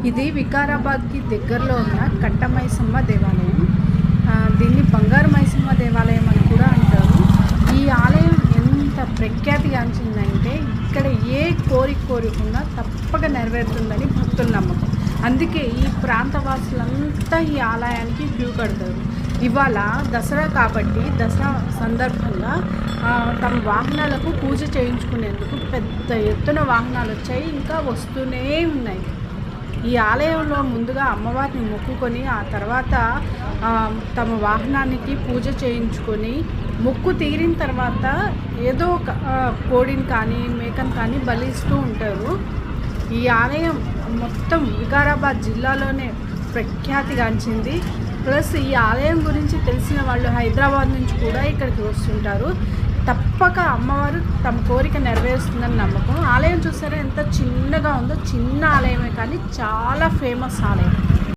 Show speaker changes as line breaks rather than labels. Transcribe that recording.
ఇది వికారాబాద్కి దగ్గరలో ఉన్న కట్టమైసమ్మ దేవాలయం. దీన్ని బంగారు మైసమ్మ దేవాలయం అని కూడా అంటారు. ఈ ఆలయం ఎంత ప్రఖ్యాతిగాంచిందంటే ఇక్కడ ఏ కోరుకున్నా తప్పక నెరవేరుతుందని భక్తుల నమ్మకం. అందుకే ఈ ప్రాంతవాసులంతా ఈ ఆలయానికి క్యూ కడతారు. ఇవాళ దసరా కాబట్టి దసరా సందర్భంగా తమ వాహనాలకు పూజ చేయించుకునేందుకు పెద్ద ఎత్తున వాహనాలు వచ్చాయి, ఇంకా వస్తూనే ఉన్నాయి. ఈ ఆలయంలో ముందుగా అమ్మవారిని మొక్కుకొని ఆ తర్వాత తమ వాహనానికి పూజ చేయించుకొని మొక్కు తీరిన తర్వాత ఏదో ఒక కోడిని కానీ మేకను కానీ బలిస్తూ ఉంటారు. ఈ ఆలయం మొత్తం వికారాబాద్ జిల్లాలోనే ప్రఖ్యాతిగాంచింది. ప్లస్ ఈ ఆలయం గురించి తెలిసిన వాళ్ళు హైదరాబాద్ నుంచి కూడా ఇక్కడికి వస్తుంటారు. తప్పక అమ్మవారు తమ కోరిక నెరవేరుస్తుందని నమ్మకం. ఆలయం చూసారా ఎంత చిన్నగా ఉందో, చిన్న ఆలయమే కానీ చాలా ఫేమస్ ఆలయం.